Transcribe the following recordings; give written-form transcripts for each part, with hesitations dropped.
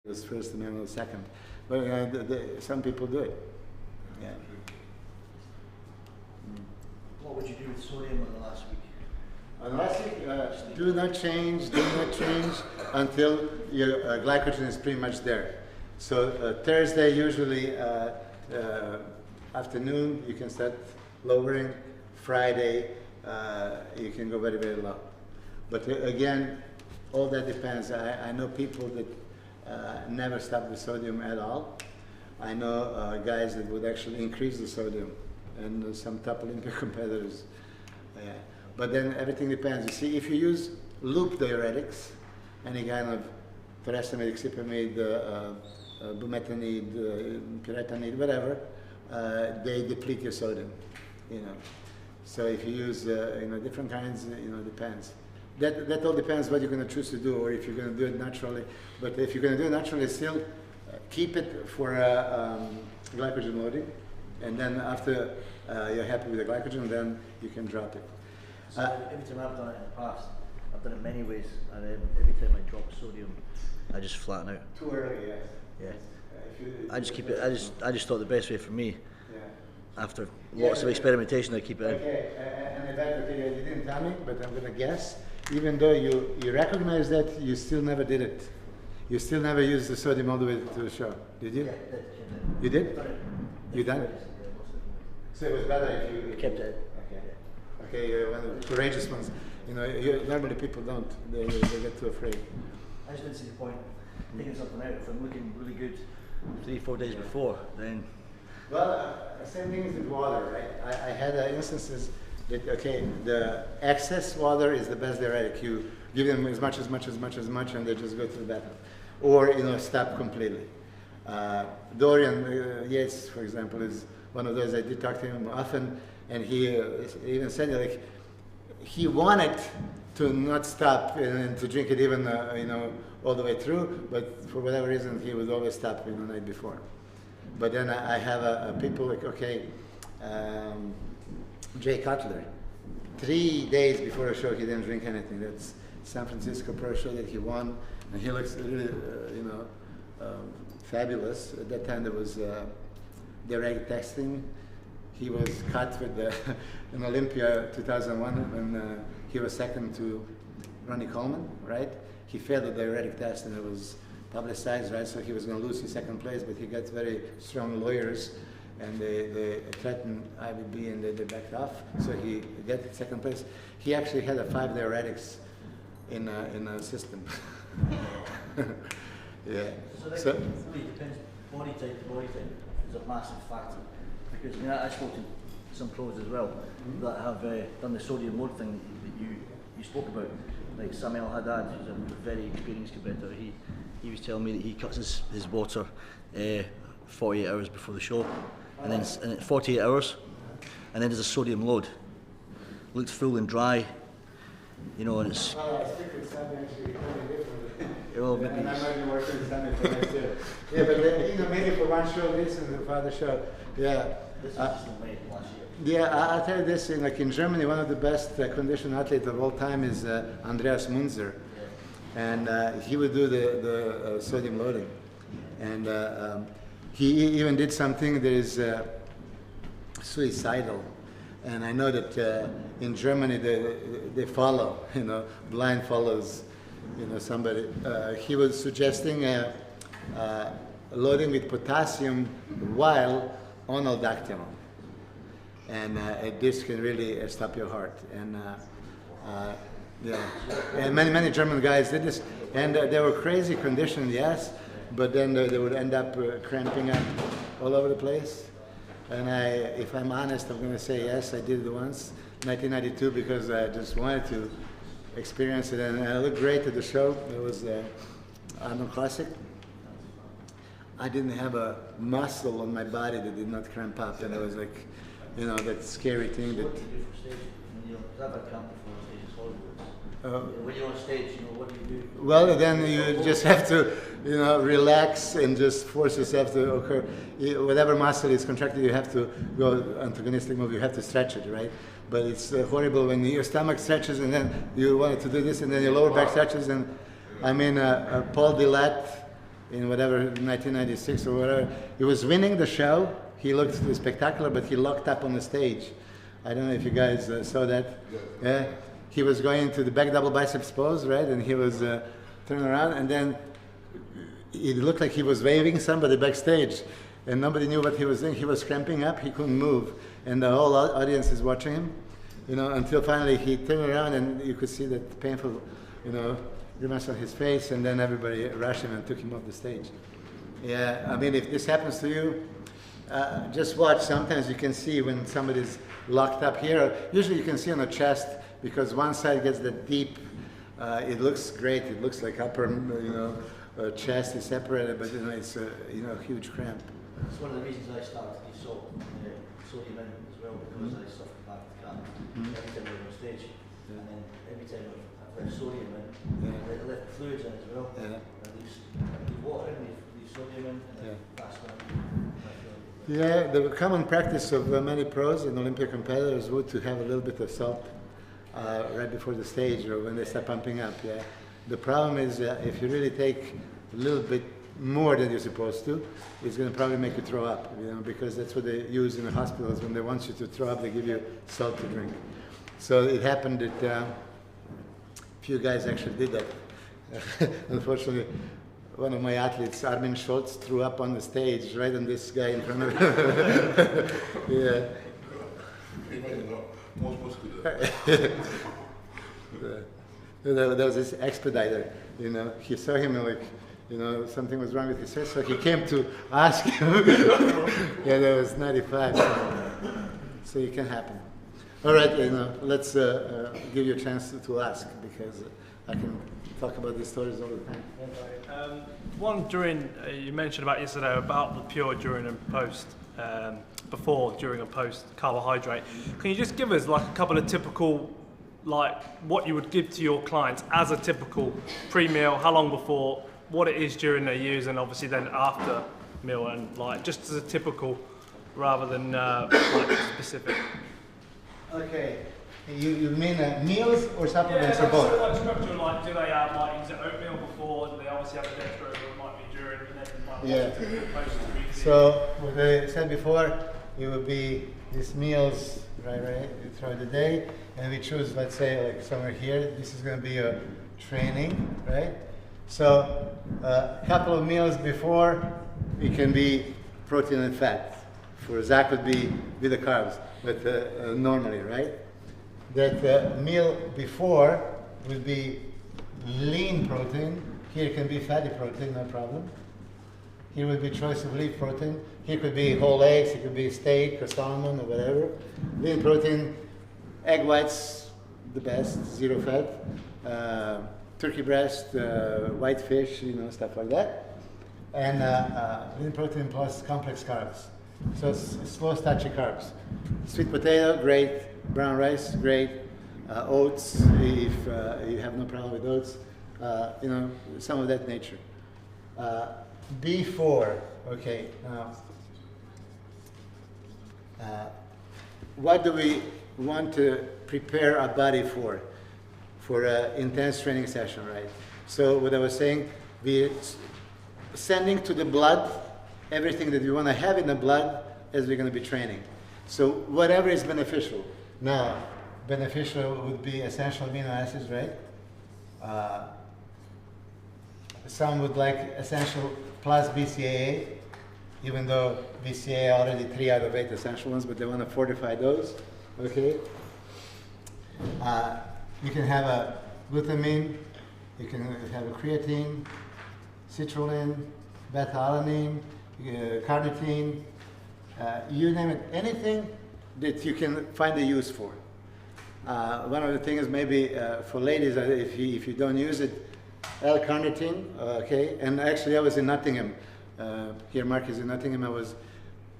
was first and then was second. But some people do it. Yeah. What would you do with sodium on the last week? On the last week, do not change until your glycogen is pretty much there. So Thursday, usually afternoon, you can start lowering. Friday, you can go very, very low. But again, all that depends. I know people that never stop the sodium at all. I know guys that would actually increase the sodium, and some top Olympic competitors. But then everything depends. You see, if you use loop diuretics, any kind of furosemide, excipamide, bumetanide, pyritonide, whatever, they deplete your sodium. So if you use different kinds, depends. That all depends what you're going to choose to do, or if you're going to do it naturally. But if you're going to do it naturally, still keep it for glycogen loading, and then after you're happy with the glycogen, then you can drop it. So every time I've done it in the past, I've done it many ways, and every time I drop sodium, I just flatten out. Too early, yes. Yeah. I just keep it. I just thought the best way for me. Yeah. After lots of experimentation, I keep it in. Okay, and in fact, you didn't tell me, but I'm going to guess. Even though you recognize that, you still never did it. You still never used the sodium all the way to the show, did you? Yeah, you did? You done it? So it was better if you kept it. Okay, you're one of the courageous ones. Normally people don't. They get too afraid. I just didn't see the point taking something out. If I'm looking really good 3-4 days before, then. Well, same thing with water, right? I had instances that, the excess water is the best diuretic. You give them as much, and they just go to the bathroom. Or, stop completely. Dorian Yates, for example, is one of those. I did talk to him often, and he even said, he wanted to not stop and to drink it even, all the way through, but for whatever reason, he would always stop, the night before. But then I have people like, Jay Cutler. 3 days before a show, he didn't drink anything. That's San Francisco Pro show that he won, and he looks really, fabulous. At that time, there was direct texting. He was cut with in Olympia 2001 when he was second to Ronnie Coleman, right? He failed the diuretic test, and it was publicized, right? So he was going to lose his second place, but he got very strong lawyers, and they threatened IBB, and they backed off. So he got second place. He actually had 5 diuretics in a system. Yeah. So that really depends. Body type to body type is a massive factor, because I spoke to some pros as well that have done the sodium load thing that you spoke about. Like Samuel Haddad, who's a very experienced competitor, he was telling me that he cuts his water 48 hours before the show, and then 48 hours, and then there's a sodium load. Looks full and dry, and it's. Well, I speak with Sammy actually totally differently. Well, maybe. And I might be working with Sammy for next year. Yeah, but maybe for one show this and for other show, yeah. This is just late last year. Yeah, I'll tell you this, in Germany, one of the best conditioned athletes of all time is Andreas Munzer. And he would do the sodium loading. And he even did something that is suicidal. And I know that in Germany they follow, blind follows, somebody. He was suggesting loading with potassium while on aldactylon. And this can really stop your heart. And and many German guys did this, and they were crazy conditioned, yes, but then they would end up cramping up all over the place. And if I'm honest, I'm going to say yes, I did it once, 1992, because I just wanted to experience it, and I looked great at the show. It was Arnold Classic. I didn't have a muscle on my body that did not cramp up, and it was like, that scary thing that. What do you do for stage? I've had camp before stage is horrible. When you're on stage, what do you do? Well, then you just have to, relax and just force yourself to occur. Whatever muscle is contracted, you have to go antagonistic move. You have to stretch it, right? But it's horrible when your stomach stretches and then you wanted to do this, and then your lower back stretches. And I mean, Paul Dillette in whatever 1996 or whatever. He was winning the show. He looked spectacular, but he locked up on the stage. I don't know if you guys saw that. Yeah. He was going to the back double biceps pose, right? And he was turning around, and then it looked like he was waving somebody backstage, and nobody knew what he was doing. He was cramping up. He couldn't move, and the whole audience is watching him, you know, until finally he turned around, and you could see that painful, you know, grimace on his face, and then everybody rushed him and took him off the stage. Yeah, I mean, if this happens to you, just watch. Sometimes you can see when somebody's locked up here. Usually you can see on the chest, because one side gets the deep, it looks great. It looks like upper, you know, chest is separated, but you know, it's a huge cramp. It's one of the reasons I started to sodium in as well, because I suffered back with cramp every time I was on stage, and then every time I've had sodium in, I left fluids in as well. At least water in, leave sodium in, and then that's when yeah, the common practice of many pros and Olympic competitors would to have a little bit of salt right before the stage or when they start pumping up. Yeah, the problem is if you really take a little bit more than you're supposed to, it's going to probably make you throw up. You know, because that's what they use in the hospitals when they want you to throw up. They give you salt to drink. So it happened that a few guys actually did that. Unfortunately, one of my athletes, Armin Schultz, threw up on the stage right on this guy in front of him. Yeah. There was this expediter, you know, he saw him like, you know, something was wrong with his face, so he came to ask him. Yeah, that was 95, so it can happen. All right, you know, let's give you a chance to ask, because I can talk about these stories all the time. One during, you mentioned about yesterday about the pure during and post, before, during and post carbohydrate. Can you just give us like a couple of typical, like what you would give to your clients as a typical pre-meal, how long before, what it is during their use, and obviously then after meal, and like just as a typical rather than like specific? Okay. You mean meals or supplements or both? So like structure, like do they have like is it oatmeal before? Do they obviously have a dextrose, or it might be during, and then post. So what I said before, it would be these meals right throughout the day, and we choose, let's say, like somewhere here. This is going to be a training, right? So a couple of meals before, it can be protein and fat. For Zach would be with the carbs, but normally, right? That meal before would be lean protein. Here can be fatty protein, no problem. Here would be choice of leaf protein. Here could be whole eggs, it could be steak or salmon or whatever. Lean protein, egg whites, the best, zero fat. Turkey breast, white fish, you know, stuff like that. And lean protein plus complex carbs. So it's slow starchy carbs. Sweet potato, great. Brown rice, great. Oats, if you have no problem with oats. You know, some of that nature. Before, okay, now, what do we want to prepare our body for? For an intense training session, right? So what I was saying, we're sending to the blood everything that we want to have in the blood as we're going to be training. So whatever is beneficial. Now, beneficial would be essential amino acids, right? Some would like essential plus BCAA, even though BCAA already 3 out of 8 essential ones, but they want to fortify those, okay? You can have a glutamine, you can have a creatine, citrulline, beta-alanine, carnitine, you name it, anything that you can find a use for. One of the things maybe for ladies, if you don't use it, L-carnitine, okay, and actually I was in Nottingham, here Mark is in Nottingham, I was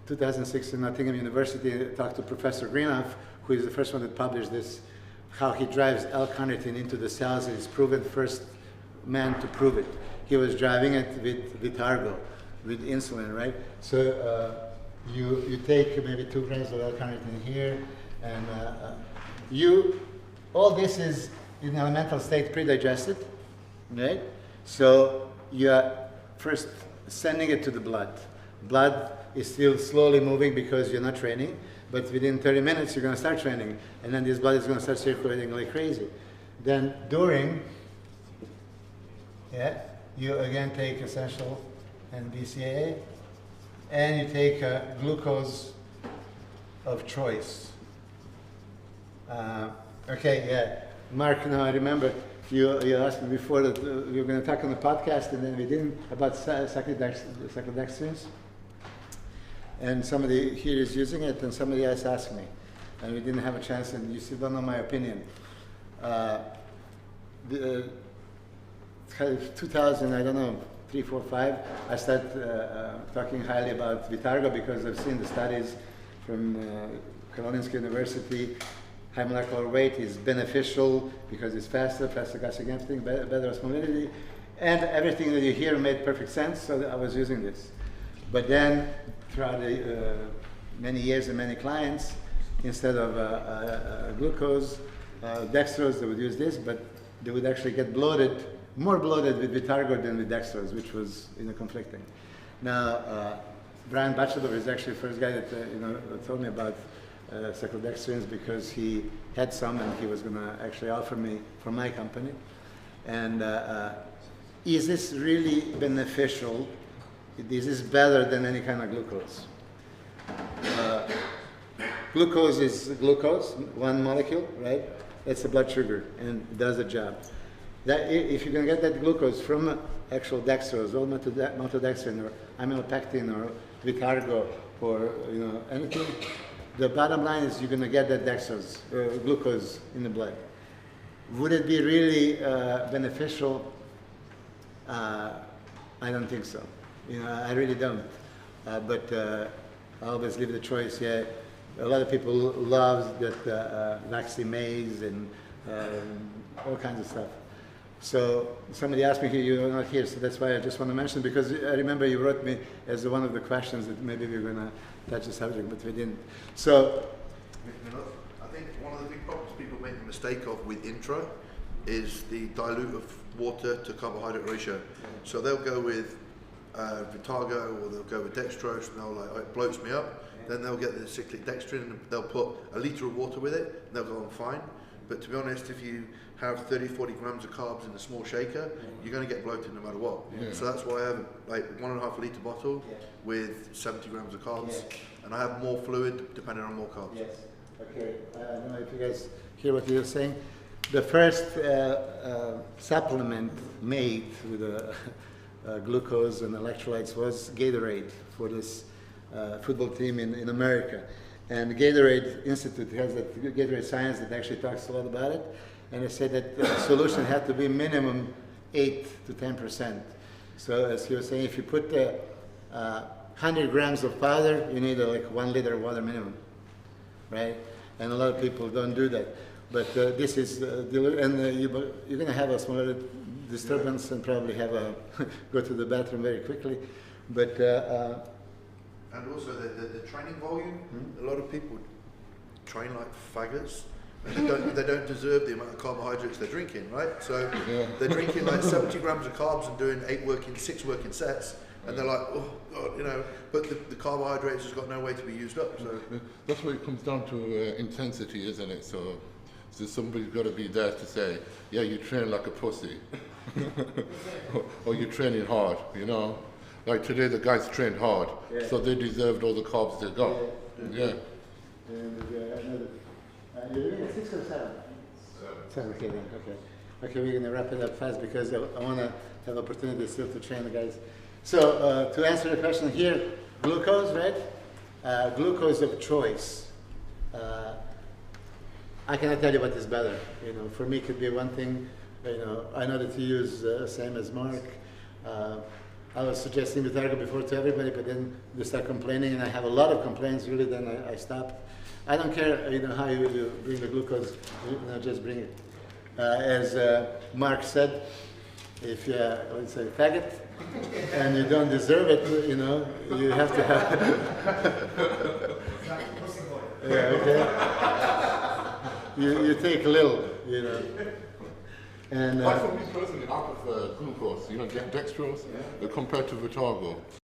2006 in Nottingham University, talked to Professor Greenough, who is the first one that published this, how he drives L-carnitine into the cells, and he's proven first man to prove it. He was driving it with Argo, with insulin, right? So you take maybe 2 grams of L-carnitine here, and all this is in elemental state pre-digested, right? So first sending it to the blood. Blood is still slowly moving because you're not training, but within 30 minutes you're going to start training, and then this blood is going to start circulating like crazy. Then during, you again take essential and BCAA, and you take glucose of choice. Mark, now I remember you asked me before that we were going to talk on the podcast, and then we didn't, about cyclodextrins. And somebody here is using it, and somebody else asked me, and we didn't have a chance, and you still don't know my opinion. Kind of 2000, I don't know, 3, 4, 5, I started talking highly about Vitargo because I've seen the studies from Karolinska University. High molecular weight is beneficial because it's faster gastric emptying, better osmolality, and everything that you hear made perfect sense, so I was using this. But then, throughout the, many years and many clients, instead of glucose, dextrose, they would use this, but they would actually get bloated, more bloated with Vitargo than with dextrose, which was conflicting. Now, Brian Bachelor is actually the first guy that told me about cyclodextrins because he had some and he was going to actually offer me for my company. And is this really beneficial? Is this better than any kind of glucose? Glucose is glucose, one molecule, right? It's a blood sugar and it does the job. That, if you're going to get that glucose from actual dextrose or maltodextrin or amylopectin or Vitargo or anything, the bottom line is you're going to get that dextrose, glucose in the blood. Would it be really beneficial? I don't think so. I really don't. But I always leave the choice. Yeah, a lot of people love that Vaxi maize and all kinds of stuff. So somebody asked me, you're not here, so that's why I just want to mention, because I remember you wrote me as one of the questions that maybe we were going to touch the subject, but we didn't. So, I think one of the big problems people make the mistake of with intro is the dilute of water to carbohydrate ratio. So they'll go with Vitargo or they'll go with dextrose and they'll like, oh, it bloats me up. Then they'll get the cyclic dextrin and they'll put a litre of water with it and they'll go on fine. But to be honest, if you have 30-40 grams of carbs in a small shaker, you're going to get bloated no matter what. Yeah. So that's why I have like 1.5 litre bottle with 70 grams of carbs, and I have more fluid depending on more carbs. Yes. Okay. I don't know if you guys hear what you're saying. The first supplement made with glucose and electrolytes was Gatorade for this football team in America. And the Gatorade Institute has that Gatorade Science that actually talks a lot about it. And they said that the solution had to be minimum 8 to 10%. So as he was saying, if you put 100 grams of powder, you need like 1 liter of water minimum, right? And a lot of people don't do that. But this is, you're going to have a smaller disturbance and probably have a go to the bathroom very quickly. But and also the training volume. A lot of people train like faggots. And they don't deserve the amount of carbohydrates they're drinking, right? So they're drinking like 70 grams of carbs and doing 6 working sets, and they're like, oh God, but the carbohydrates has got no way to be used up. So that's what it comes down to, intensity, isn't it? So somebody's got to be there to say, yeah, you train like a pussy, or you're training hard, Like today, the guys trained hard, so they deserved all the carbs they got. Yeah. You're doing 6 or 7? 7. Okay, then. Okay, we're going to wrap it up fast because I want to have opportunity still to train the guys. So to answer the question here, glucose, right? Glucose of choice. I cannot tell you what is better. For me, it could be one thing. I know that you use same as Mark. I was suggesting Vitargo before to everybody, but then they start complaining, and I have a lot of complaints. Really, then I stopped. I don't care, how you bring the glucose. Just bring it. As Mark said, if you're, let's say, faggot, and you don't deserve it, you have to have. Okay. You take a little, And Like for me personally, I prefer glucose, dextrose, compared to Vitargo.